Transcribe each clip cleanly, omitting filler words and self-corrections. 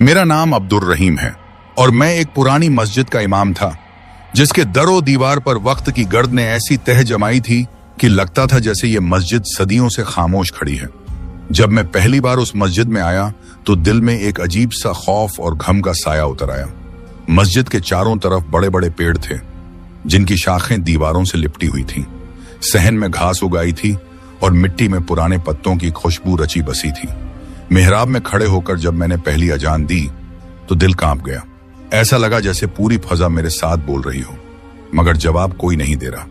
मेरा नाम अब्दुल रहीम है और मैं एक पुरानी मस्जिद का इमाम था जिसके दरो दीवार पर वक्त की गर्द ने ऐसी तह जमाई थी कि लगता था जैसे ये मस्जिद सदियों से खामोश खड़ी है। जब मैं पहली बार उस मस्जिद में आया तो दिल में एक अजीब सा खौफ और घम का साया उतर आया। मस्जिद के चारों तरफ बड़े बड़े पेड़ थे जिनकी शाखें दीवारों से लिपटी हुई थीं। सहन में घास उगाई थी और मिट्टी में पुराने पत्तों की खुशबू रची बसी थी। मेहराब में खड़े होकर जब मैंने पहली अजान दी तो दिल कांप गया। ऐसा लगा जैसे पूरी फजा मेरे साथ बोल रही हो, मगर जवाब कोई नहीं दे रहा।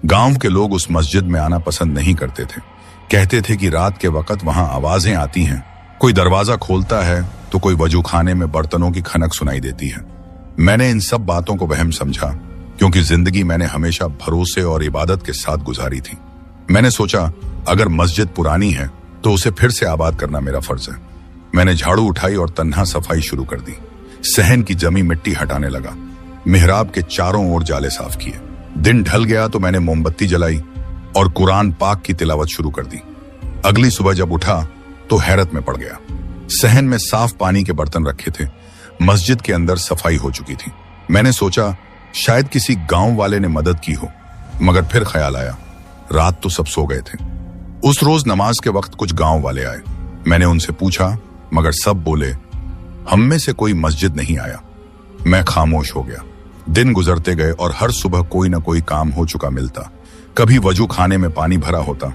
गांव के लोग उस मस्जिद में आना पसंद नहीं करते थे। कहते थे कि रात के वक्त वहां आवाजें आती हैं, कोई दरवाजा खोलता है तो कोई वजू खाने में बर्तनों की खनक सुनाई देती है। मैंने इन सब बातों को वहम समझा क्योंकि जिंदगी मैंने हमेशा भरोसे और इबादत के साथ गुजारी थी। मैंने सोचा अगर मस्जिद पुरानी है तो उसे फिर से आबाद करना मेरा फर्ज है। मैंने झाड़ू उठाई और तन्हा सफाई शुरू कर दी। सहन की जमी मिट्टी हटाने लगा, मिहराब के चारों ओर जाले साफ किए। दिन ढल गया तो मैंने मोमबत्ती जलाई और कुरान पाक की तिलावत शुरू कर दी। अगली सुबह जब उठा तो हैरत में पड़ गया। सहन में साफ पानी के बर्तन रखे थे, मस्जिद के अंदर सफाई हो चुकी थी। मैंने सोचा शायद किसी गांव वाले ने मदद की हो, मगर फिर ख्याल आया रात तो सब सो गए थे। उस रोज नमाज के वक्त कुछ गांव वाले आए। मैंने उनसे पूछा मगर सब बोले हम में से कोई मस्जिद नहीं आया। मैं खामोश हो गया। दिन गुजरते गए और हर सुबह कोई ना कोई काम हो चुका मिलता। कभी वजू खाने में पानी भरा होता,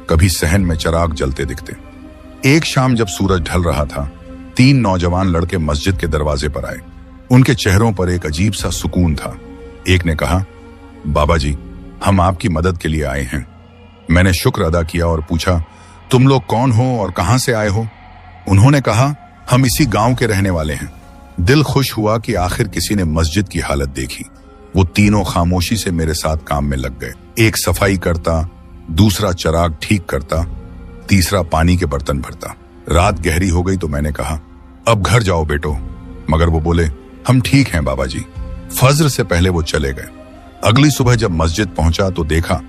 कभी सहन में चिराग जलते दिखते। एक शाम जब सूरज ढल रहा था, 3 नौजवान लड़के मस्जिद के दरवाजे पर आए। उनके चेहरों पर एक अजीब सा सुकून था। एक ने कहा, बाबा जी, हम आपकी मदद के लिए आए हैं। मैंने शुक्र अदा किया और पूछा, तुम लोग कौन हो और कहां से आए हो? उन्होंने कहा, हम इसी गांव के रहने वाले हैं। दिल खुश हुआ कि आखिर किसी ने मस्जिद की हालत देखी। वो तीनों खामोशी से मेरे साथ काम में लग गए। एक सफाई करता, दूसरा चिराग ठीक करता, तीसरा पानी के बर्तन भरता। रात गहरी हो गई तो मैंने कहा, अब घर जाओ बेटो। मगर वो बोले, हम ठीक हैं बाबा जी। फज्र से पहले वो चले गए। अगली सुबह जब मस्जिद पहुंचा तो देखा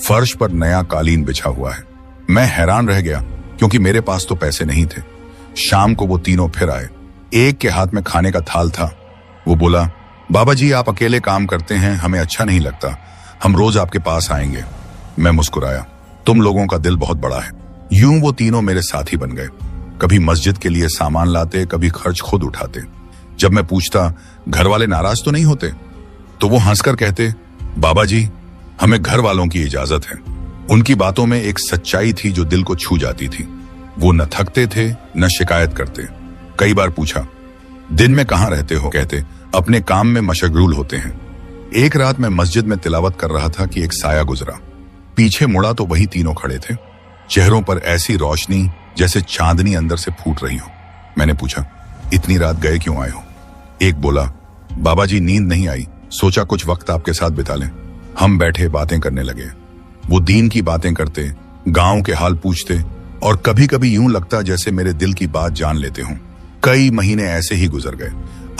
फर्श पर नया कालीन बिछा हुआ है। मैं हैरान रह गया क्योंकि मेरे पास तो पैसे नहीं थे। शाम को वो तीनों फिर आए। एक के हाथ में खाने का थाल था। वो बोला, बाबा जी आप अकेले काम करते हैं, हमें अच्छा नहीं लगता, हम रोज आपके पास आएंगे। मैं मुस्कुराया, तुम लोगों का दिल बहुत बड़ा है। यूं वो तीनों मेरे साथी बन गए। कभी मस्जिद के लिए सामान लाते, कभी खर्च खुद उठाते। जब मैं पूछता घर वाले नाराज तो नहीं होते, तो वो हंसकर कहते, बाबा जी हमें घर वालों की इजाजत है। उनकी बातों में एक सच्चाई थी जो दिल को छू जाती थी। वो न थकते थे न शिकायत करते। कई बार पूछा, दिन में कहाँ रहते हो? कहते, अपने काम में मशगूल होते हैं। एक रात मैं मस्जिद में तिलावत कर रहा था कि एक साया गुजरा। पीछे मुड़ा तो वही तीनों खड़े थे, चेहरों पर ऐसी रोशनी जैसे चांदनी अंदर से फूट रही हो। मैंने पूछा, इतनी रात गए क्यों आए हो? एक बोला, बाबा जी नींद नहीं आई, सोचा कुछ वक्त आपके साथ बिता लें। हम बैठे बातें करने लगे। वो दीन की बातें करते, गांव के हाल पूछते और कभी कभी यूं लगता जैसे मेरे दिल की बात जान लेते हों। कई महीने ऐसे ही गुजर गए।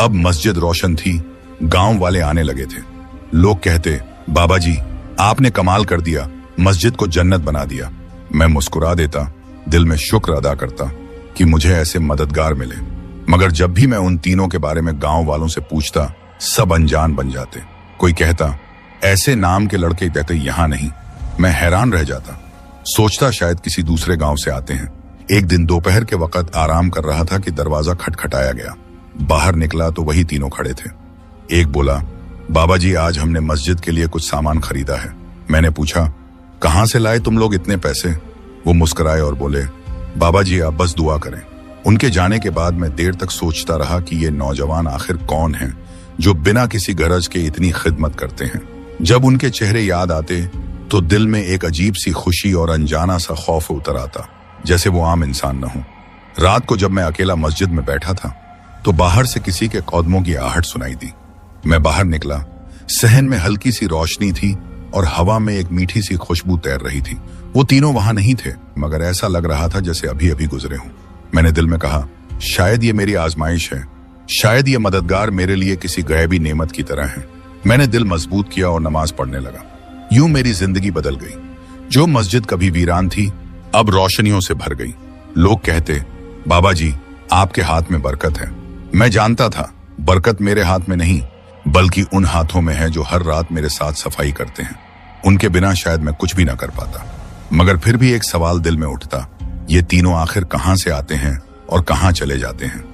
अब मस्जिद रोशन थी, गांव वाले आने लगे थे। लोग कहते, बाबा जी आपने कमाल कर दिया, मस्जिद को जन्नत बना दिया। मैं मुस्कुरा देता, दिल में शुक्र अदा करता कि मुझे ऐसे मददगार मिले। मगर जब भी मैं उन तीनों के बारे में गांव वालों से पूछता, सब अनजान बन जाते। कोई कहता, ऐसे नाम के लड़के कहते यहां नहीं। मैं हैरान रह जाता, सोचता शायद किसी दूसरे गांव से आते हैं। एक दिन दोपहर के वक्त आराम कर रहा था कि दरवाजा खटखटाया गया। बाहर निकला तो वही तीनों खड़े थे। एक बोला, बाबा जी आज हमने मस्जिद के लिए कुछ सामान खरीदा है। मैंने पूछा, कहां से लाए तुम लोग इतने पैसे? वो मुस्कुराए और बोले, बाबा जी आप बस दुआ करें। उनके जाने के बाद मैं देर तक सोचता रहा कि ये नौजवान आखिर कौन हैं जो बिना किसी गरज के इतनी खिदमत करते हैं। जब उनके चेहरे याद आते तो दिल में एक अजीब सी खुशी और अनजाना सा खौफ उतर आता, जैसे वो आम इंसान न हो। रात को जब मैं अकेला मस्जिद में बैठा था तो बाहर से किसी के कदमों की आहट सुनाई दी। मैं बाहर निकला। सहन में हल्की सी रोशनी थी और हवा में एक मीठी सी खुशबू तैर रही थी। वो तीनों वहां नहीं थे, मगर ऐसा लग रहा था जैसे अभी अभी गुजरे हों। मैंने दिल में कहा, शायद ये मेरी आजमाइश है, शायद ये मददगार मेरे लिए किसी गैबी नेमत की तरह है। मैंने दिल मजबूत किया और नमाज पढ़ने लगा। यूं मेरी जिंदगी बदल गई। जो मस्जिद कभी वीरान थी अब रोशनियों से भर गई। लोग कहते, बाबा जी आपके हाथ में बरकत है। मैं जानता था बरकत मेरे हाथ में नहीं बल्कि उन हाथों में है जो हर रात मेरे साथ सफाई करते हैं। उनके बिना शायद मैं कुछ भी ना कर पाता। मगर फिर भी एक सवाल दिल में उठता, ये तीनों आखिर कहां से आते हैं और कहां चले जाते हैं।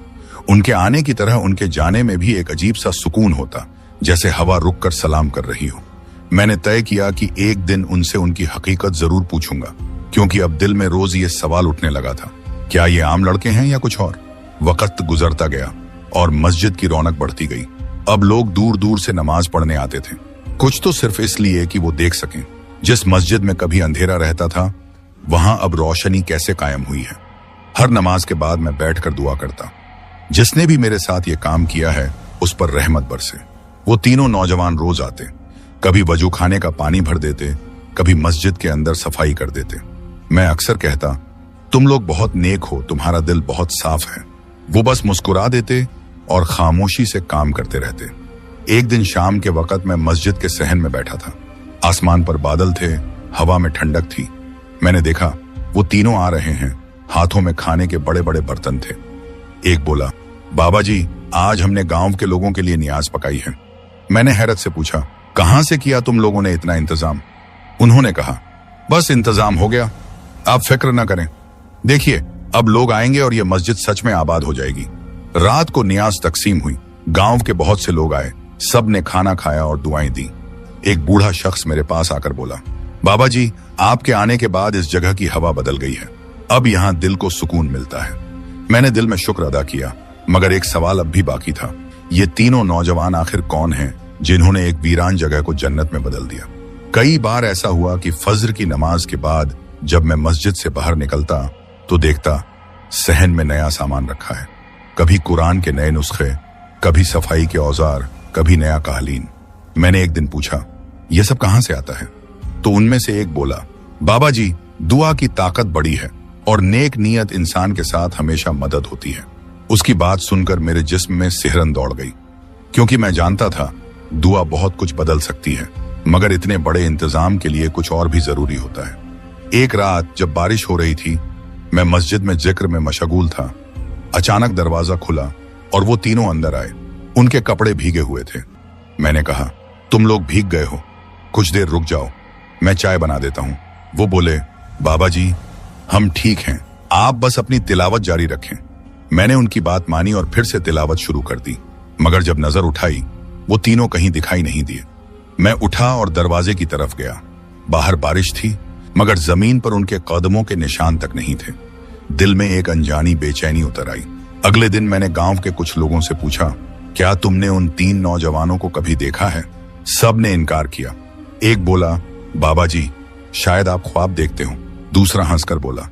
उनके आने की तरह उनके जाने में भी एक अजीब सा सुकून होता, जैसे हवा रुक कर सलाम कर रही हो। मैंने तय किया कि एक दिन उनसे उनकी हकीकत जरूर पूछूंगा, क्योंकि अब दिल में रोज ये सवाल उठने लगा था, क्या ये आम लड़के हैं या कुछ और। वक्त गुजरता गया और मस्जिद की रौनक बढ़ती गई। अब लोग दूर दूर से नमाज पढ़ने आते थे, कुछ तो सिर्फ इसलिए कि वो देख सकें जिस मस्जिद में कभी अंधेरा रहता था वहां अब रोशनी कैसे कायम हुई है। हर नमाज के बाद मैं बैठकर दुआ करता, जिसने भी मेरे साथ ये काम किया है उस पर रहमत बरसे। वो तीनों नौजवान रोज आते, कभी वजू खाने का पानी भर देते, कभी मस्जिद के अंदर सफाई कर देते। मैं अक्सर कहता, तुम लोग बहुत नेक हो, तुम्हारा दिल बहुत साफ है। वो बस मुस्कुरा देते और खामोशी से काम करते रहते। एक दिन शाम के वक्त मैं मस्जिद के सहन में बैठा था। आसमान पर बादल थे, हवा में ठंडक थी। मैंने देखा वो तीनों आ रहे हैं, हाथों में खाने के बड़े बड़े बर्तन थे। एक बोला, बाबा जी आज हमने गांव के लोगों के लिए नियाज पकाई है। मैंने हैरत से पूछा, कहां से किया तुम लोगों ने इतना इंतजाम। उन्होंने कहा, बस इंतजाम हो गया, आप फिक्र न करें। देखिए अब लोग आएंगे और ये मस्जिद सच में आबाद हो जाएगी। रात को नियाज तकसीम हुई, गांव के बहुत से लोग आए, सब ने खाना खाया और दुआएं दी। एक बूढ़ा शख्स मेरे पास आकर बोला, बाबा जी आपके आने के बाद इस जगह की हवा बदल गई है, अब यहाँ दिल को सुकून मिलता है। मैंने दिल में शुक्र अदा किया, मगर एक सवाल अब भी बाकी था, ये तीनों नौजवान आखिर कौन हैं जिन्होंने एक वीरान जगह को जन्नत में बदल दिया। कई बार ऐसा हुआ कि फज्र की नमाज के बाद जब मैं मस्जिद से बाहर निकलता तो देखता सहन में नया सामान रखा है, कभी कुरान के नए नुस्खे, कभी सफाई के औजार, कभी नया कालीन। मैंने एक दिन पूछा, यह सब कहां से आता है? तो उनमें से एक बोला, बाबा जी दुआ की ताकत बड़ी है और नेक नियत इंसान के साथ हमेशा मदद होती है। उसकी बात सुनकर मेरे जिस्म में सिहरन दौड़ गई, क्योंकि मैं जानता था दुआ बहुत कुछ बदल सकती है, मगर इतने बड़े इंतजाम के लिए कुछ और भी जरूरी होता है। एक रात जब बारिश हो रही थी, मैं मस्जिद में जिक्र में मशगूल था। अचानक दरवाजा खुला और वो तीनों अंदर आए। उनके कपड़े भीगे हुए थे। मैंने कहा, तुम लोग भीग गए हो, कुछ देर रुक जाओ, मैं चाय बना देता हूं। वो बोले, बाबा जी हम ठीक हैं, आप बस अपनी तिलावत जारी रखें। मैंने उनकी बात मानी और फिर से तिलावत शुरू कर दी, मगर जब नजर उठाई वो तीनों कहीं दिखाई नहीं दिए। मैं उठा और दरवाजे की तरफ गया। बाहर बारिश थी, मगर जमीन पर उनके कदमों के निशान तक नहीं थे। दिल में एक अनजानी बेचैनी उतर आई। अगले दिन मैंने गांव के कुछ लोगों से पूछा, क्या तुमने उन तीन नौजवानों को कभी देखा है? सब ने इनकार किया। एक बोला, बाबा जी शायद आप ख्वाब देखते हो। दूसरा हंसकर बोला,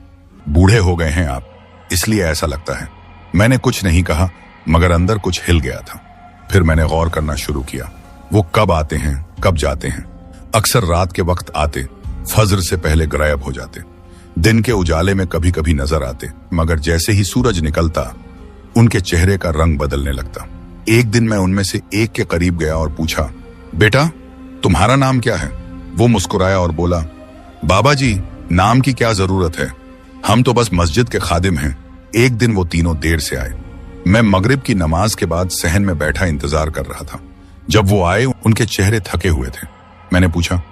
बूढ़े हो गए हैं आप, इसलिए ऐसा लगता है। मैंने कुछ नहीं कहा, मगर अंदर कुछ हिल गया था। फिर मैंने गौर करना शुरू किया, वो कब आते हैं, कब जाते हैं। अक्सर रात के वक्त आते, फज्र से पहले गायब हो जाते। दिन के उजाले में कभी कभी नजर आते, मगर जैसे ही सूरज निकलता उनके चेहरे का रंग बदलने लगता। एक दिन मैं उनमें से एक के करीब गया और पूछा, बेटा तुम्हारा नाम क्या है? वो मुस्कुराया और बोला, बाबा जी नाम की क्या जरूरत है, हम तो बस मस्जिद के खादिम हैं। एक दिन वो तीनों देर से आए। मैं मगरिब की नमाज के बाद सहन में बैठा इंतजार कर रहा था। जब वो आए उनके चेहरे थके हुए थे। मैंने पूछा,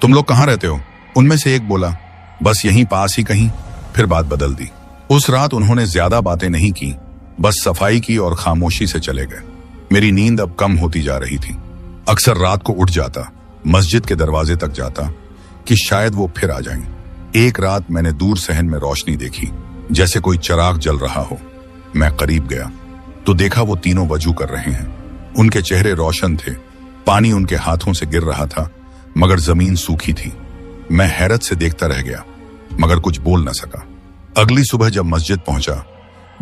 तुम लोग कहाँ रहते हो? उनमें से एक बोला, बस यहीं पास ही कहीं। फिर बात बदल दी। उस रात उन्होंने ज्यादा बातें नहीं की, बस सफाई की और खामोशी से चले गए। मेरी नींद अब कम होती जा रही थी। अक्सर रात को उठ जाता, मस्जिद के दरवाजे तक जाता कि शायद वो फिर आ जाएं। एक रात मैंने दूर सहन में रोशनी देखी, जैसे कोई चिराग जल रहा हो। मैं करीब गया तो देखा वो तीनों वजू कर रहे हैं। उनके चेहरे रोशन थे, पानी उनके हाथों से गिर रहा था, मगर जमीन सूखी थी। मैं हैरत से देखता रह गया, मगर कुछ बोल न सका। अगली सुबह जब मस्जिद पहुंचा,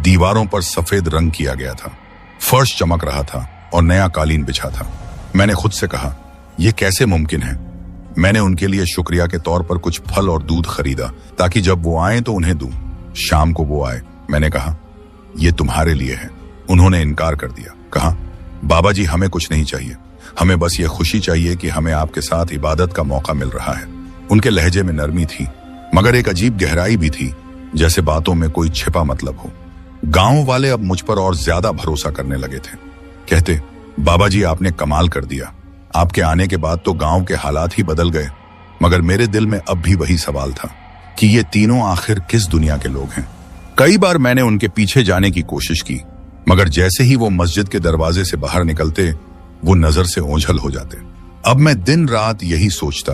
दीवारों पर सफेद रंग किया गया था, फर्श चमक रहा था और नया कालीन बिछा था। मैंने खुद से कहा, यह कैसे मुमकिन है? मैंने उनके लिए शुक्रिया के तौर पर कुछ फल और दूध खरीदा ताकि जब वो आए तो उन्हें दूं। शाम को वो आए। मैंने कहा, यह तुम्हारे लिए है। उन्होंने इनकार कर दिया। कहा, बाबा जी हमें कुछ नहीं चाहिए, हमें बस ये खुशी चाहिए कि हमें आपके साथ इबादत का मौका मिल रहा है। उनके लहजे में नरमी थी, मगर एक अजीब गहराई भी थी, जैसे बातों में कोई छिपा मतलब हो। गांव वाले अब मुझ पर और ज्यादा भरोसा करने लगे थे। कहते, बाबा जी आपने कमाल कर दिया, आपके आने के बाद तो गांव के हालात ही बदल गए। मगर मेरे दिल में अब भी वही सवाल था कि ये तीनों आखिर किस दुनिया के लोग हैं। कई बार मैंने उनके पीछे जाने की कोशिश की, मगर जैसे ही वो मस्जिद के दरवाजे से बाहर निकलते वो नजर से ओझल हो जाते। अब मैं दिन रात यही सोचता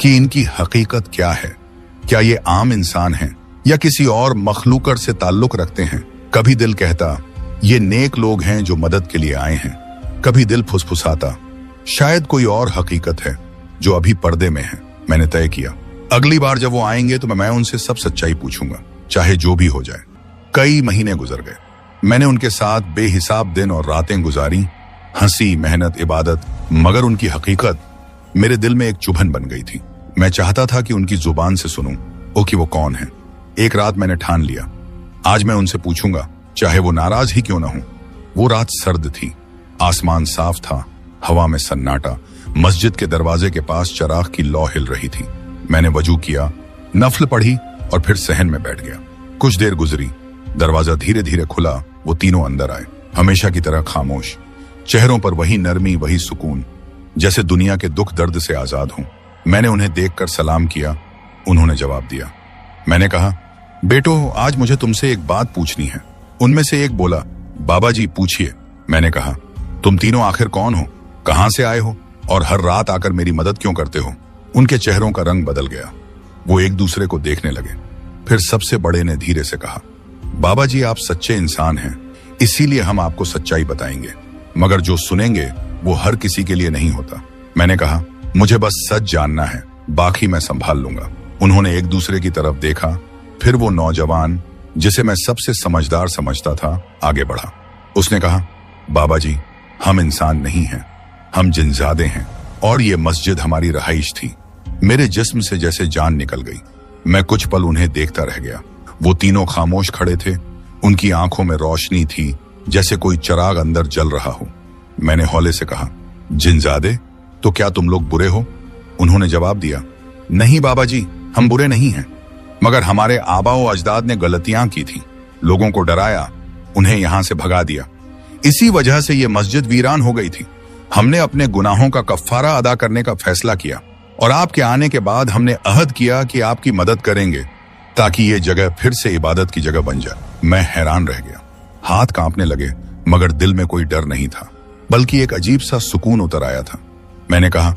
कि इनकी हकीकत क्या है। क्या ये आम इंसान हैं या किसी और मखलूकर से ताल्लुक रखते हैं? कभी दिल कहता ये नेक लोग हैं जो मदद के लिए आए हैं, कभी दिल फुसफुसाता शायद कोई और हकीकत है जो अभी पर्दे में है। मैंने तय किया अगली बार जब वो आएंगे तो मैं उनसे सब सच्चाई पूछूंगा, चाहे जो भी हो जाए। कई महीने गुजर गए। मैंने उनके साथ बेहिसाब दिन और रातें गुजारी, हंसी, मेहनत, इबादत, मगर उनकी हकीकत मेरे दिल में एक चुभन बन गई थी। मैं चाहता था कि उनकी जुबान से सुनूं कि वो कौन है। एक रात मैंने ठान लिया, आज मैं उनसे पूछूंगा, चाहे वो नाराज ही क्यों ना हो। वो रात सर्द थी, आसमान साफ था, हवा में सन्नाटा। मस्जिद के दरवाजे के पास चराग की लौ हिल रही थी। मैंने वजू किया, नफल पढ़ी और फिर सहन में बैठ गया। कुछ देर गुजरी, दरवाजा धीरे धीरे खुला। वो तीनों अंदर आए, हमेशा की तरह खामोश, चेहरों पर वही नरमी, वही सुकून, जैसे दुनिया के दुख दर्द से आजाद हूं। मैंने उन्हें देखकर सलाम किया, उन्होंने जवाब दिया। मैंने कहा, बेटो आज मुझे तुमसे एक बात पूछनी है। उनमें से एक बोला, बाबा जी पूछिए। मैंने कहा, तुम तीनों आखिर कौन हो, कहां से आए हो और हर रात आकर मेरी मदद क्यों करते हो? उनके चेहरों का रंग बदल गया, वो एक दूसरे को देखने लगे। फिर सबसे बड़े ने धीरे से कहा, बाबा जी आप सच्चे इंसान हैं, इसीलिए हम आपको सच्चाई बताएंगे, मगर जो सुनेंगे वो हर किसी के लिए नहीं होता। मैंने कहा, मुझे बस सच जानना है, बाकी मैं संभाल लूंगा। उन्होंने एक दूसरे की तरफ देखा, फिर वो नौजवान जिसे मैं सबसे समझदार समझता था आगे बढ़ा। उसने कहा, बाबा जी हम इंसान नहीं हैं, हम जिनजादे हैं और ये मस्जिद हमारी रहाइश थी। मेरे जिस्म से जैसे जान निकल गई। मैं कुछ पल उन्हें देखता रह गया। वो तीनों खामोश खड़े थे, उनकी आंखों में रोशनी थी जैसे कोई चराग अंदर जल रहा हो। मैंने हौले से कहा, जिनजादे तो क्या तुम लोग बुरे हो? उन्होंने जवाब दिया, नहीं बाबा जी हम बुरे नहीं हैं, मगर हमारे आबाओ अजदाद ने गलतियां की थी, लोगों को डराया, उन्हें यहां से भगा दिया। इसी वजह से ये मस्जिद वीरान हो गई थी। हमने अपने गुनाहों का कफ्फारा अदा करने का फैसला किया और आपके आने के बाद हमने अहद किया कि आपकी मदद करेंगे ताकि ये जगह फिर से इबादत की जगह बन जाए। मैं हैरान रह गया, हाथ कांपने लगे, मगर दिल में कोई डर नहीं था, बल्कि एक अजीब सा सुकून उतर आया था। मैंने कहा,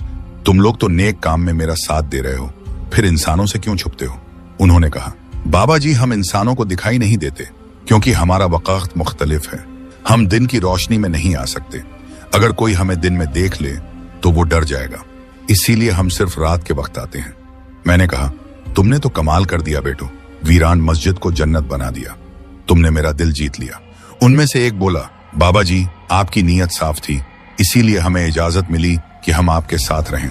तुम लोग तो नेक काम में मेरा साथ दे रहे हो, फिर इंसानों से क्यों छुपते हो? उन्होंने कहा, बाबा जी हम इंसानों को दिखाई नहीं देते क्योंकि हमारा वक़्त मुख्तलिफ है। हम दिन की रोशनी में नहीं आ सकते। अगर कोई हमें दिन में देख ले तो वो डर जाएगा, इसीलिए हम सिर्फ रात के वक्त आते हैं। मैंने कहा, तुमने तो कमाल कर दिया बेटो, वीरान मस्जिद को जन्नत बना दिया, तुमने मेरा दिल जीत लिया। उनमें से एक बोला, बाबा जी आपकी नीयत साफ थी, इसीलिए हमें इजाजत मिली कि हम आपके साथ रहें।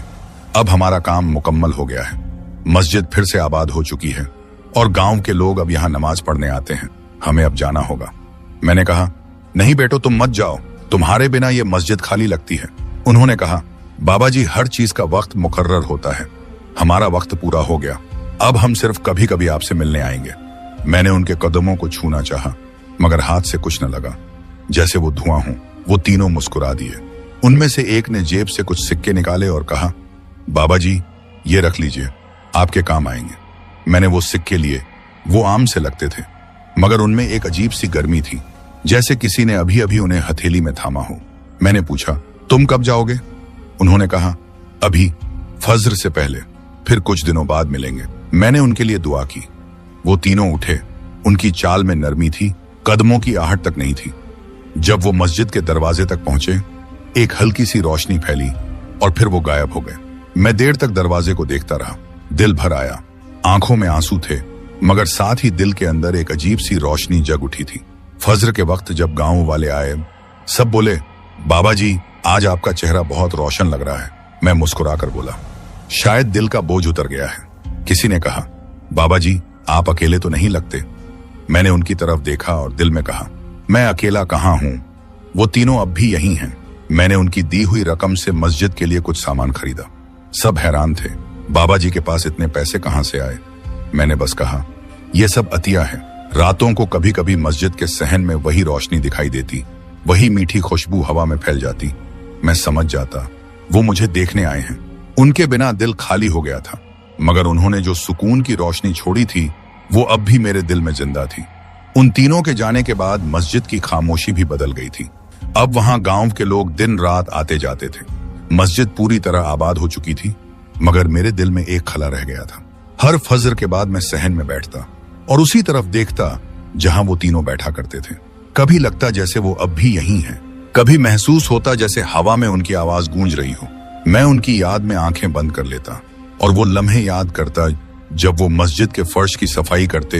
अब हमारा काम मुकम्मल हो गया है, मस्जिद फिर से आबाद हो चुकी है और गांव के लोग अब यहाँ नमाज पढ़ने आते हैं। हमें अब जाना होगा। मैंने कहा, नहीं बेटो तुम मत जाओ, तुम्हारे बिना ये मस्जिद खाली लगती है। उन्होंने कहा, बाबा जी हर चीज का वक्त मुकर्रर होता है, हमारा वक्त पूरा हो गया, अब हम सिर्फ कभी कभी आपसे मिलने आएंगे। मैंने उनके कदमों को छूना चाहा, मगर हाथ से कुछ न लगा, जैसे वो धुआं हो। वो तीनों मुस्कुरा दिए। उनमें से एक ने जेब से कुछ सिक्के निकाले और कहा, बाबा जी ये रख लीजिए, आपके काम आएंगे। मैंने वो सिक्के लिए। वो आम से लगते थे, मगर उनमें एक अजीब सी गर्मी थी, जैसे किसी ने अभी अभी उन्हें हथेली में थामा हो। मैंने पूछा, तुम कब जाओगे? उन्होंने कहा, अभी, फज्र से पहले, फिर कुछ दिनों बाद मिलेंगे। मैंने उनके लिए दुआ की। वो तीनों उठे। उनकी चाल में नरमी थी, कदमों की आहट तक नहीं थी। जब वो मस्जिद के दरवाजे तक पहुंचे, एक हल्की सी रोशनी फैली और फिर वो गायब हो गए। मैं देर तक दरवाजे को देखता रहा। दिल भर आया, आंखों में आंसू थे, मगर साथ ही दिल के अंदर एक अजीब सी रोशनी जग उठी थी। फज्र के वक्त जब गांव वाले आए, सब बोले, बाबा जी आज आपका चेहरा बहुत रोशन लग रहा है। मैं मुस्कुरा कर बोला, शायद दिल का बोझ उतर गया है। किसी ने कहा, बाबा जी आप अकेले तो नहीं लगते। मैंने उनकी तरफ देखा और दिल में कहा, मैं अकेला कहाँ हूं, वो तीनों अब भी यहीं हैं। मैंने उनकी दी हुई रकम से मस्जिद के लिए कुछ सामान खरीदा। सब हैरान थे, बाबा जी के पास इतने पैसे कहां से आए? मैंने बस कहा, यह सब अतिया है, रातों को कभी कभी मस्जिद के सहन में वही रोशनी दिखाई देती, वही मीठी खुशबू हवा में फैल जाती। मैं समझ जाता वो मुझे देखने आए हैं। उनके बिना दिल खाली हो गया था, मगर उन्होंने जो सुकून की रोशनी छोड़ी थी वो अब भी मेरे दिल में जिंदा थी। उन तीनों के जाने के बाद मस्जिद की खामोशी भी बदल गई थी। अब वहां गांव के लोग दिन रात आते जाते थे। मस्जिद पूरी तरह आबाद हो चुकी थी, मगर मेरे दिल में एक खला रह गया था। हर फजर के बाद मैं सहन में बैठता और उसी तरफ देखता जहां वो तीनों बैठा करते थे। कभी लगता जैसे वो अब भी यहीं हैं, कभी महसूस होता जैसे हवा में उनकी आवाज गूंज रही हो। मैं उनकी याद में आंखें बंद कर लेता और वो लम्हे याद करता जब वो मस्जिद के फर्श की सफाई करते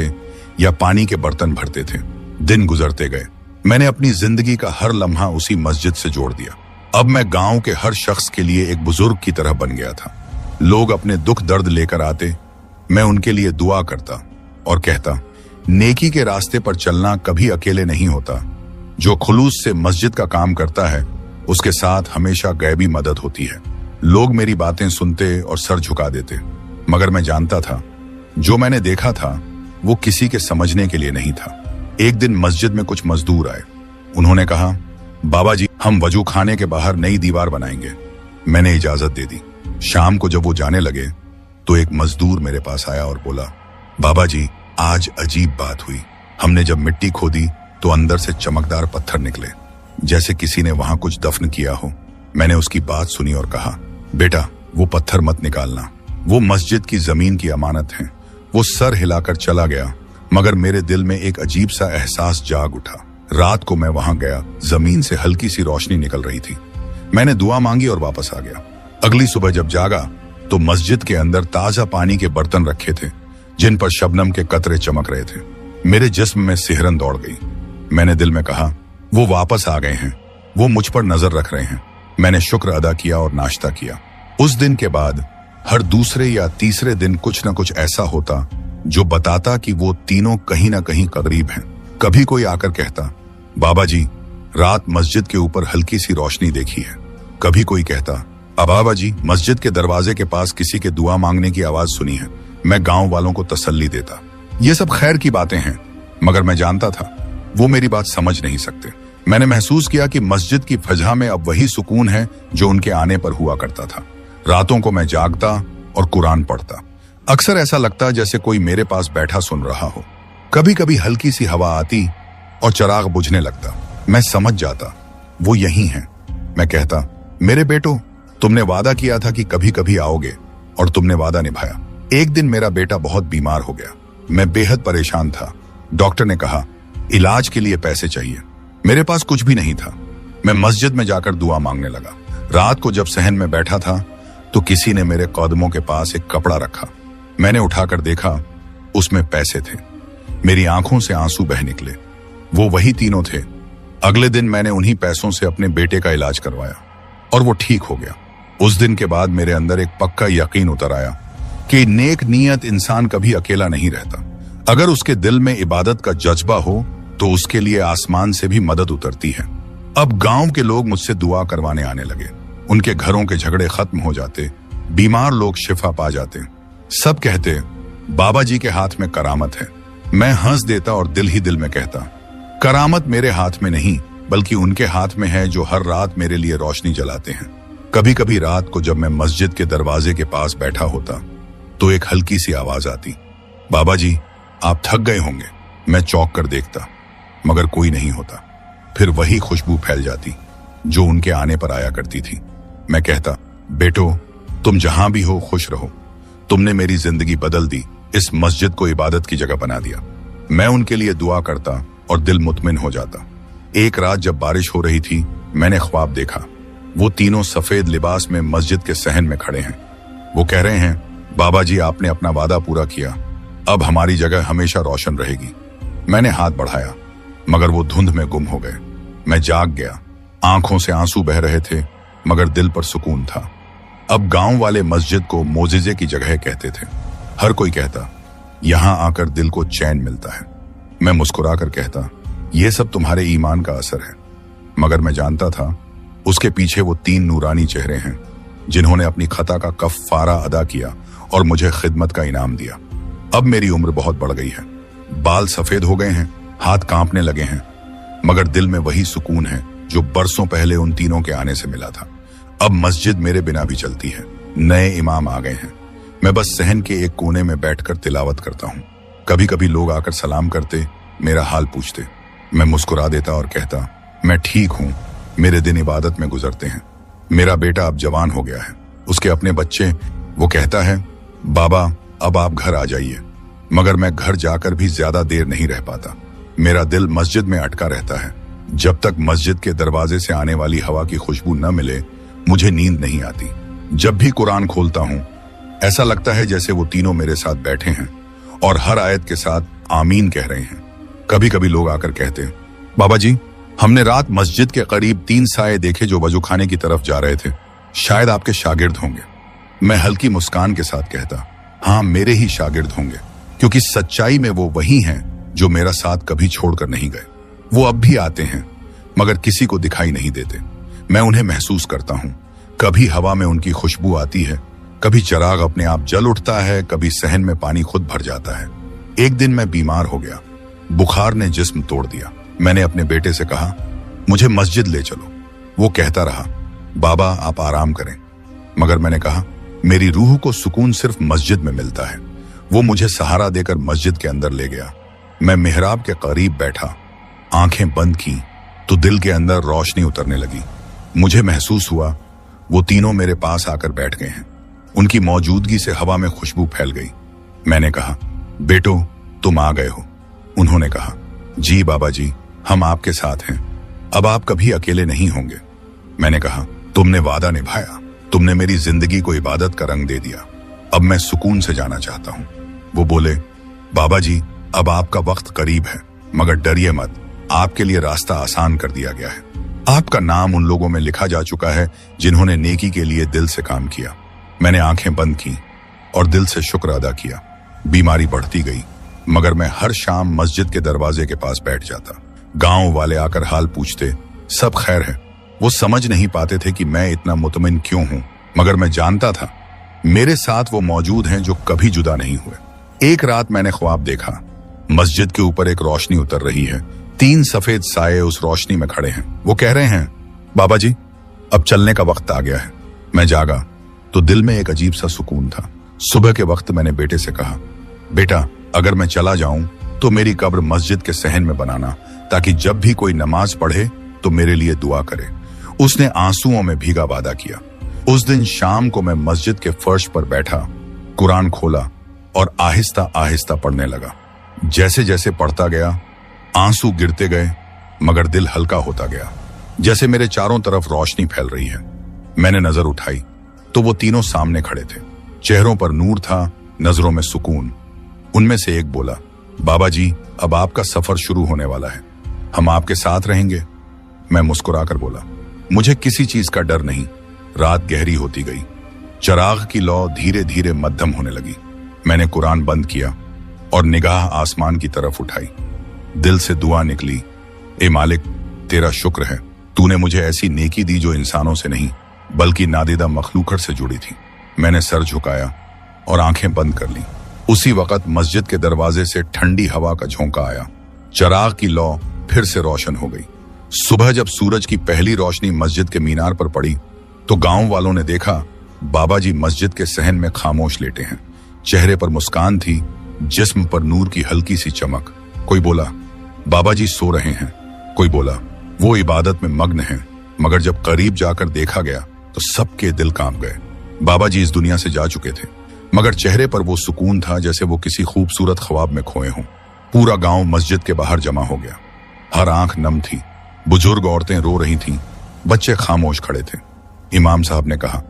या पानी के बर्तन भरते थे। दिन गुजरते गए, मैंने अपनी जिंदगी का हर लम्हा उसी मस्जिद से जोड़ दिया। अब मैं गांव के हर शख्स के लिए एक बुजुर्ग की तरह बन गया था। लोग अपने दुख दर्द लेकर आते, मैं उनके लिए दुआ करता और कहता, नेकी के रास्ते पर चलना कभी अकेले नहीं होता। जो खुलूस से मस्जिद का काम करता है उसके साथ हमेशा गैबी मदद होती है। लोग मेरी बातें सुनते और सर झुका देते, मगर मैं जानता था जो मैंने देखा था वो किसी के समझने के लिए नहीं था। एक दिन मस्जिद में कुछ मजदूर आए। उन्होंने कहा, बाबा जी, हम वजू खाने के बाहर नई दीवार बनाएंगे। मैंने इजाजत दे दी। शाम को जब वो जाने लगे तो एक मजदूर मेरे पास आया और बोला, बाबा जी, आज अजीब बात हुई। हमने जब मिट्टी खोदी तो अंदर से चमकदार पत्थर निकले, जैसे किसी ने वहां कुछ दफन किया हो। मैंने उसकी बात सुनी और कहा, बेटा, वो पत्थर मत निकालना, वो मस्जिद की जमीन की अमानत है। वो सर हिलाकर चला गया, मगर मेरे दिल में एक अजीब सा एहसास जाग उठा। रात को मैं वहां गया, जमीन से हल्की सी रोशनी निकल रही थी। मैंने दुआ मांगी और वापस आ गया। अगली सुबह जब जागा तो मस्जिद के अंदर ताजा पानी के बर्तन रखे थे, जिन पर शबनम के कतरे चमक रहे थे। मेरे जिस्म में सिहरन दौड़ गई। मैंने दिल में कहा, वो वापस आ गए हैं, वो मुझ पर नजर रख रहे हैं। मैंने शुक्र अदा किया और नाश्ता किया। उस दिन के बाद हर दूसरे या तीसरे दिन कुछ न कुछ ऐसा होता जो बताता कि वो तीनों कहीं ना कहीं करीब हैं। कभी कोई आकर कहता, बाबा जी, रात मस्जिद के ऊपर हल्की सी रोशनी देखी है। कभी कोई कहता, बाबा जी, मस्जिद के दरवाजे के पास किसी के दुआ मांगने की आवाज सुनी है। मैं गांव वालों को तसल्ली देता। ये सब खैर की बातें हैं, मगर मैं जानता था वो मेरी बात समझ नहीं सकते। मैंने महसूस किया कि मस्जिद की फजा में अब वही सुकून है जो उनके आने पर हुआ करता था। रातों को मैं जागता और कुरान पढ़ता। अक्सर ऐसा लगता जैसे कोई मेरे पास बैठा सुन रहा हो। कभी कभी हल्की सी हवा आती और चिराग बुझने लगता। मैं समझ जाता वो यही हैं। मैं कहता, मेरे बेटो, तुमने वादा किया था कि कभी कभी आओगे और तुमने वादा निभाया। एक दिन मेरा बेटा बहुत बीमार हो गया। मैं बेहद परेशान था। डॉक्टर ने कहा, इलाज के लिए पैसे चाहिए। मेरे पास कुछ भी नहीं था। मैं मस्जिद में जाकर दुआ मांगने लगा। रात को जब सहन में बैठा था तो किसी ने मेरे कदमों के पास एक कपड़ा रखा। मैंने उठाकर देखा, उसमें पैसे थे। मेरी आंखों से आंसू बह निकले। वो वही तीनों थे। अगले दिन मैंने उन्हीं पैसों से अपने बेटे का इलाज करवाया और वो ठीक हो गया। उस दिन के बाद मेरे अंदर एक पक्का यकीन उतर आया कि नेक नियत इंसान कभी अकेला नहीं रहता। अगर उसके दिल में इबादत का जज्बा हो तो उसके लिए आसमान से भी मदद उतरती है। अब गांव के लोग मुझसे दुआ करवाने आने लगे। उनके घरों के झगड़े खत्म हो जाते, बीमार लोग शिफा पा जाते। सब कहते, बाबा जी के हाथ में करामत है। मैं हंस देता और दिल ही दिल में कहता, करामत मेरे हाथ में नहीं बल्कि उनके हाथ में है जो हर रात मेरे लिए रोशनी जलाते हैं। कभी कभी रात को जब मैं मस्जिद के दरवाजे के पास बैठा होता तो एक हल्की सी आवाज आती, बाबा जी, आप थक गए होंगे। मैं चौंक कर देखता, मगर कोई नहीं होता। फिर वही खुशबू फैल जाती जो उनके आने पर आया करती थी। मैं कहता, बेटो, तुम जहां भी हो खुश रहो। तुमने मेरी जिंदगी बदल दी, इस मस्जिद को इबादत की जगह बना दिया। मैं उनके लिए दुआ करता और दिल मुतमिन हो जाता। एक रात जब बारिश हो रही थी, मैंने ख्वाब देखा। वो तीनों सफेद लिबास में मस्जिद के सहन में खड़े हैं। वो कह रहे हैं, बाबा जी, आपने अपना वादा पूरा किया, अब हमारी जगह हमेशा रोशन रहेगी। मैंने हाथ बढ़ाया, मगर वो धुंध में गुम हो गए। मैं जाग गया। आंखों से आंसू बह रहे थे, मगर दिल पर सुकून था। अब गांव वाले मस्जिद को मोजिजे की जगह कहते थे। हर कोई कहता, यहां आकर दिल को चैन मिलता है। मैं मुस्कुराकर कहता, यह सब तुम्हारे ईमान का असर है। मगर मैं जानता था उसके पीछे वो तीन नूरानी चेहरे हैं जिन्होंने अपनी खता का कफारा अदा किया और मुझे खिदमत का इनाम दिया। अब मेरी उम्र बहुत बढ़ गई है। बाल सफेद हो गए हैं, हाथ कांपने लगे हैं, मगर दिल में वही सुकून है जो बरसों पहले उन तीनों के आने से मिला था। अब मस्जिद मेरे बिना भी चलती है। नए इमाम आ गए हैं। मैं बस सहन के एक कोने में बैठकर तिलावत करता हूँ। कभी कभी लोग आकर सलाम करते, मेरा हाल पूछते। मैं मुस्कुरा देता और कहता, मैं ठीक हूँ, मेरे दिन इबादत में गुजरते हैं। मेरा बेटा अब जवान हो गया है, उसके अपने बच्चे। वो कहता है, बाबा अब आप घर आ जाइए। मगर मैं घर जाकर भी ज्यादा देर नहीं रह पाता। मेरा दिल मस्जिद में अटका रहता है। जब तक मस्जिद के दरवाजे से आने वाली हवा की खुशबू न मिले, मुझे नींद नहीं आती। जब भी कुरान खोलता हूँ, ऐसा लगता है जैसे वो तीनों मेरे साथ बैठे हैं और हर आयत के साथ आमीन कह रहे हैं। कभी कभी लोग आकर कहते हैं, बाबा जी, हमने रात मस्जिद के करीब 3 साए देखे जो वजू खाने की तरफ जा रहे थे, शायद आपके शागिर्द होंगे। मैं हल्की मुस्कान के साथ कहता, हाँ, मेरे ही शागिर्द होंगे, क्योंकि सच्चाई में वो वही हैं जो मेरा साथ कभी छोड़कर नहीं गए। वो अब भी आते हैं, मगर किसी को दिखाई नहीं देते। मैं उन्हें महसूस करता हूँ। कभी हवा में उनकी खुशबू आती है, कभी चिराग अपने आप जल उठता है, कभी सहन में पानी खुद भर जाता है। एक दिन मैं बीमार हो गया, बुखार ने जिस्म तोड़ दिया। मैंने अपने बेटे से कहा, मुझे मस्जिद ले चलो। वो कहता रहा, बाबा आप आराम करें। मगर मैंने कहा, मेरी रूह को सुकून सिर्फ मस्जिद में मिलता है। वो मुझे सहारा देकर मस्जिद के अंदर ले गया। मैं मिहराब के करीब बैठा, आंखें बंद की तो दिल के अंदर रोशनी उतरने लगी। मुझे महसूस हुआ वो तीनों मेरे पास आकर बैठ गए हैं। उनकी मौजूदगी से हवा में खुशबू फैल गई। मैंने कहा, बेटो तुम आ गए हो। उन्होंने कहा, जी बाबा जी, हम आपके साथ हैं, अब आप कभी अकेले नहीं होंगे। मैंने कहा, तुमने वादा निभाया, तुमने मेरी जिंदगी को इबादत का रंग दे दिया। अब मैं सुकून से जाना चाहता हूँ। वो बोले, बाबा जी अब आपका वक्त करीब है, मगर डरिए मत, आपके लिए रास्ता आसान कर दिया गया है। आपका नाम उन लोगों में लिखा जा चुका है जिन्होंने नेकी के लिए दिल से काम किया। मैंने आंखें बंद की और दिल से शुक्र अदा किया। बीमारी बढ़ती गई, मगर मैं हर शाम मस्जिद के दरवाजे के पास बैठ जाता। गांव वाले आकर हाल पूछते, सब खैर है। वो समझ नहीं पाते थे कि मैं इतना मुतमिन क्यों हूं, मगर मैं जानता था मेरे साथ वो मौजूद हैं जो कभी जुदा नहीं हुए। एक रात मैंने ख्वाब देखा, मस्जिद के ऊपर एक रोशनी उतर रही है। 3 सफेद साये उस रोशनी में खड़े हैं। वो कह रहे हैं, बाबा जी अब चलने का वक्त आ गया है। मैं जागा तो दिल में एक अजीब सा सुकून था। सुबह के वक्त मैंने बेटे से कहा, बेटा अगर मैं चला जाऊं तो मेरी कब्र मस्जिद के सहन में बनाना, ताकि जब भी कोई नमाज पढ़े तो मेरे लिए दुआ करे। उसने आंसुओं में भीगा वादा किया। उस दिन शाम को मैं मस्जिद के फर्श पर बैठा, कुरान खोला और आहिस्ता आहिस्ता पढ़ने लगा। जैसे जैसे पढ़ता गया आंसू गिरते गए, मगर दिल हल्का होता गया, जैसे मेरे चारों तरफ रोशनी फैल रही है। मैंने नजर उठाई तो वो तीनों सामने खड़े थे। चेहरों पर नूर था, नजरों में सुकून। उनमें से एक बोला, बाबा जी अब आपका सफर शुरू होने वाला है, हम आपके साथ रहेंगे। मैं मुस्कुराकर बोला, मुझे किसी चीज का डर नहीं। रात गहरी होती गई, चिराग की लौ धीरे धीरे मध्यम होने लगी। मैंने कुरान बंद किया और निगाह आसमान की तरफ उठाई। दिल से दुआ निकली, ए मालिक तेरा शुक्र है, तूने मुझे ऐसी नेकी दी जो इंसानों से नहीं बल्कि नादिदा मखलूकत से जुड़ी थी। मैंने सर झुकाया और आंखें बंद कर ली। उसी वक्त मस्जिद के दरवाजे से ठंडी हवा का झोंका आया। चिराग की लौ फिर से रोशन हो गई। सुबह जब सूरज की पहली रोशनी मस्जिद के मीनार पर पड़ी तो गांव वालों ने देखा बाबा जी मस्जिद के सहन में खामोश लेटे हैं। चेहरे पर मुस्कान थी, जिस्म पर नूर की हल्की सी चमक। कोई बोला, बाबा जी सो रहे हैं। कोई बोला, वो इबादत में मग्न हैं। मगर जब करीब जाकर देखा गया तो सबके दिल कांप गए। बाबा जी इस दुनिया से जा चुके थे, मगर चेहरे पर वो सुकून था जैसे वो किसी खूबसूरत ख्वाब में खोए हों। पूरा गांव मस्जिद के बाहर जमा हो गया। हर आंख नम थी, बुजुर्ग औरतें रो रही थीं, बच्चे खामोश खड़े थे। इमाम साहब ने कहा,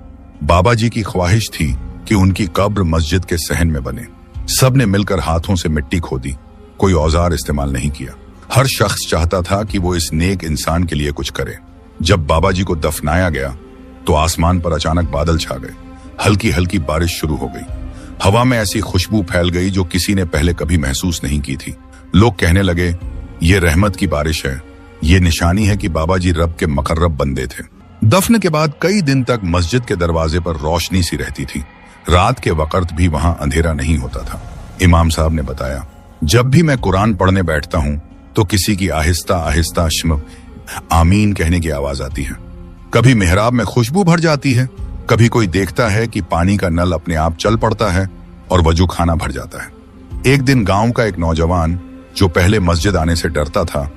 बाबा जी की ख्वाहिश थी कि उनकी कब्र मस्जिद के सहन में बने। सब ने मिलकर हाथों से मिट्टी खोदी, कोई औजार इस्तेमाल नहीं किया। हर शख्स चाहता था कि वो इस नेक इंसान के लिए कुछ करे। जब बाबा जी को दफनाया गया तो आसमान पर अचानक बादल छा गए। हल्की हल्की बारिश शुरू हो गई। हवा में ऐसी खुशबू फैल गई जो किसी ने पहले कभी महसूस नहीं की थी। लोग कहने लगे, ये रहमत की बारिश है, ये निशानी है कि बाबा जी रब के मुकर्रब बंदे थे। दफन के बाद कई दिन तक मस्जिद के दरवाजे पर रोशनी सी रहती थी। रात के वक्त भी वहां अंधेरा नहीं होता था। इमाम साहब ने बताया, जब भी मैं कुरान पढ़ने बैठता हूं तो किसी की आहिस्ता आहिस्ता आमीन कहने की आवाज आती है। कभी मेहराब में खुशबू भर जाती है, कभी कोई देखता है कि पानी का नल अपने आप चल पड़ता है और वजू खाना भर जाता है। एक दिन गांव का एक नौजवान जो पहले मस्जिद आने से डरता था,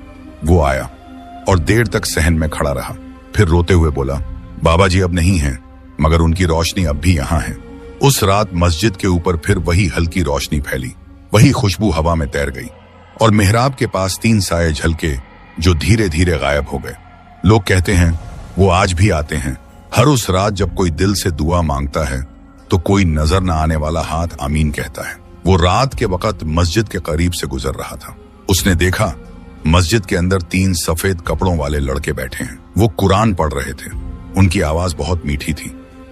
वो आया और देर तक सहन में खड़ा रहा। फिर रोते हुए बोला, बाबा जी अब नहीं हैं, मगर उनकी रोशनी अब भी यहाँ है। उस रात मस्जिद के ऊपर फिर वही हल्की रोशनी फैली, वही खुशबू हवा में तैर गई और मेहराब के पास 3 साये झलके जो धीरे धीरे गायब हो गए। लोग कहते हैं वो आज भी आते हैं। हर उस रात जब कोई दिल से दुआ मांगता है तो कोई नजर न आने वाला हाथ आमीन कहता है। वो रात के वक्त मस्जिद के करीब से गुजर रहा था। उसने देखा मस्जिद के अंदर 3 सफेद कपड़ों वाले लड़के बैठे हैं। वो कुरान पढ़ रहे थे। उनकी आवाज बहुत मीठी थी।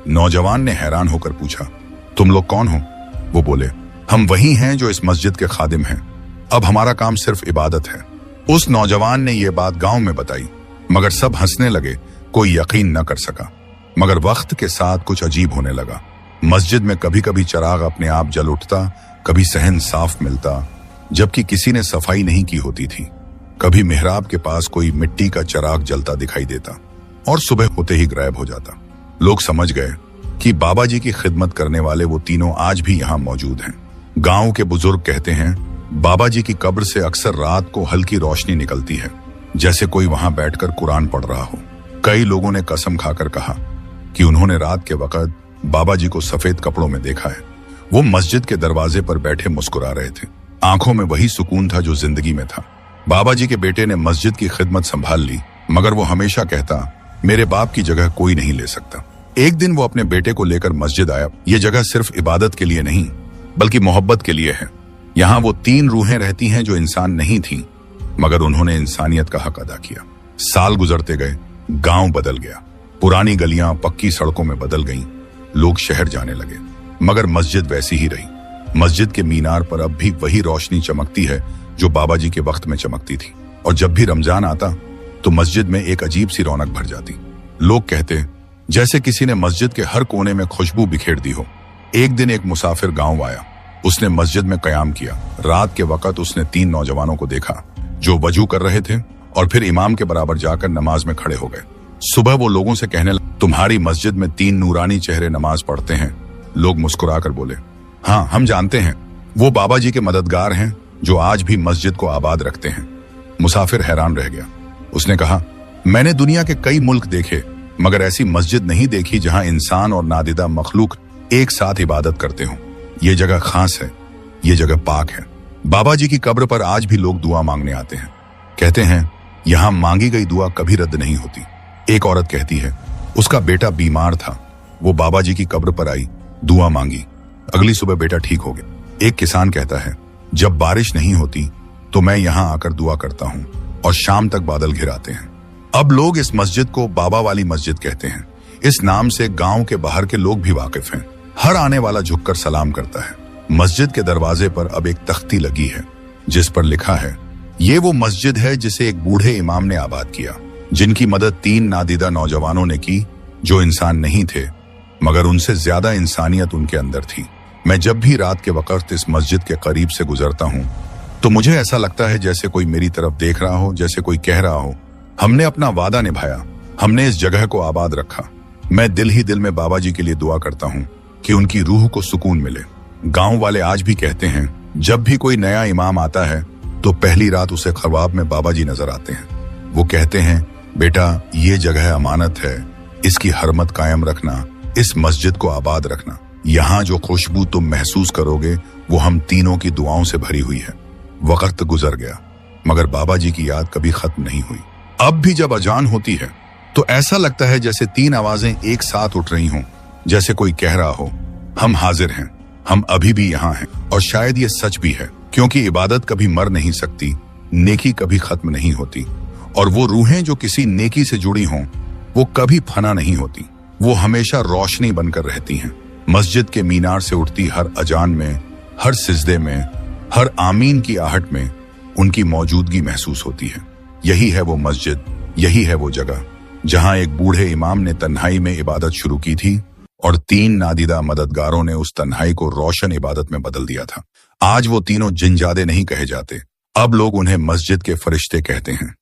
नौजवान ने हैरान होकर पूछा, तुम लोग कौन हो? वो बोले, हम वही हैं जो इस मस्जिद के खादिम हैं। अब हमारा काम सिर्फ इबादत है। उस नौजवान ने ये बात गांव में बताई, मगर सब हंसने लगे। कोई यकीन न कर सका। मगर वक्त के साथ कुछ अजीब होने लगा। मस्जिद में कभी कभी चिराग अपने आप जल उठता, कभी सहन साफ मिलता जबकि किसी ने सफाई नहीं की होती थी। कभी मेहराब के पास कोई मिट्टी का चिराग जलता दिखाई देता और सुबह होते ही गायब हो जाता। लोग समझ गए कि बाबा जी की खिदमत करने वाले वो तीनों आज भी यहाँ मौजूद हैं। गांव के बुजुर्ग कहते हैं बाबा जी की कब्र से अक्सर रात को हल्की रोशनी निकलती है, जैसे कोई वहां बैठकर कुरान पढ़ रहा हो। कई लोगों ने कसम खाकर कहा कि उन्होंने रात के वक्त बाबा जी को सफेद कपड़ों में देखा है। वो मस्जिद के दरवाजे पर बैठे मुस्कुरा रहे थे। आंखों में वही सुकून था जो जिंदगी में था। बाबा जी के बेटे ने मस्जिद की खिदमत संभाल ली, मगर वो हमेशा कहता, मेरे बाप की जगह कोई नहीं ले सकता। एक दिन वो अपने बेटे को लेकर मस्जिद आया। ये जगह सिर्फ इबादत के लिए नहीं, बल्कि मोहब्बत के लिए है। यहाँ वो 3 रूहें रहती हैं जो इंसान नहीं थीं, मगर उन्होंने इंसानियत का हक अदा किया। साल गुजरते गए, गांव बदल गया। पुरानी गलियां पक्की सड़कों में बदल गईं। लोग शहर जाने लगे, मगर मस्जिद वैसी ही रही। मस्जिद के मीनार पर अब भी वही रोशनी चमकती है जो बाबा जी के वक्त में चमकती थी। और जब भी रमजान आता तो मस्जिद में एक अजीब सी रौनक भर जाती। लोग कहते जैसे किसी ने मस्जिद के हर कोने में खुशबू बिखेर दी हो। एक दिन एक मुसाफिर गांव आया। उसने मस्जिद में कयाम किया। रात के वक्त उसने 3 नौजवानों को देखा जो वजू कर रहे थे और फिर इमाम के बराबर जाकर नमाज में खड़े हो गए। सुबह वो लोगों से कहने लगे, तुम्हारी मस्जिद में 3 नूरानी चेहरे नमाज पढ़ते हैं। लोग मुस्कुराकर बोले, हाँ हम जानते हैं, वो बाबा जी के मददगार हैं जो आज भी मस्जिद को आबाद रखते हैं। मुसाफिर हैरान रह गया। उसने कहा, मैंने दुनिया के कई मुल्क देखे, मगर ऐसी मस्जिद नहीं देखी जहां इंसान और नादिदा मखलूक एक साथ इबादत करते हों। ये जगह खास है, ये जगह पाक है। बाबा जी की कब्र पर आज भी लोग दुआ मांगने आते हैं। कहते हैं यहां मांगी गई दुआ कभी रद्द नहीं होती। एक औरत कहती है उसका बेटा बीमार था, वो बाबा जी की कब्र पर आई, दुआ मांगी, अगली सुबह बेटा ठीक हो गया। एक किसान कहता है जब बारिश नहीं होती तो मैं यहाँ आकर दुआ करता हूँ और शाम तक बादल घिर आते हैं। अब लोग इस मस्जिद को बाबा वाली मस्जिद कहते हैं। इस नाम से गांव के बाहर के लोग भी वाकिफ हैं। हर आने वाला झुककर सलाम करता है। मस्जिद के दरवाजे पर अब एक तख्ती लगी है जिस पर लिखा है, ये वो मस्जिद है जिसे एक बूढ़े इमाम ने आबाद किया, जिनकी मदद 3 नादीदा नौजवानों ने की जो इंसान नहीं थे, मगर उनसे ज्यादा इंसानियत उनके अंदर थी। मैं जब भी रात के वक्त इस मस्जिद के करीब से गुजरता हूँ तो मुझे ऐसा लगता है जैसे कोई मेरी तरफ देख रहा हो, जैसे कोई कह रहा हो, हमने अपना वादा निभाया, हमने इस जगह को आबाद रखा। मैं दिल ही दिल में बाबा जी के लिए दुआ करता हूँ कि उनकी रूह को सुकून मिले। गांव वाले आज भी कहते हैं जब भी कोई नया इमाम आता है तो पहली रात उसे ख्वाब में बाबा जी नजर आते हैं। वो कहते हैं, बेटा ये जगह अमानत है, इसकी हरमत कायम रखना, इस मस्जिद को आबाद रखना। यहाँ जो खुशबू तुम महसूस करोगे वो हम तीनों की दुआओं से भरी हुई है। वक्त गुजर गया मगर बाबा जी की याद कभी खत्म नहीं हुई। अब भी जब अजान होती है तो ऐसा लगता है जैसे 3 आवाजें एक साथ उठ रही हों, जैसे कोई कह रहा हो, हम हाजिर हैं, हम अभी भी यहाँ हैं। और शायद ये सच भी है, क्योंकि इबादत कभी मर नहीं सकती, नेकी कभी खत्म नहीं होती, और वो रूहें जो किसी नेकी से जुड़ी हों वो कभी फना नहीं होती, वो हमेशा रोशनी बनकर रहती हैं। मस्जिद के मीनार से उठती हर अजान में, हर सिजदे में, हर आमीन की आहट में उनकी मौजूदगी महसूस होती है। यही है वो मस्जिद, यही है वो जगह जहां एक बूढ़े इमाम ने तन्हाई में इबादत शुरू की थी और 3 नादीदा मददगारों ने उस तन्हाई को रोशन इबादत में बदल दिया था। आज वो तीनों जिनजादे नहीं कहे जाते, अब लोग उन्हें मस्जिद के फरिश्ते कहते हैं।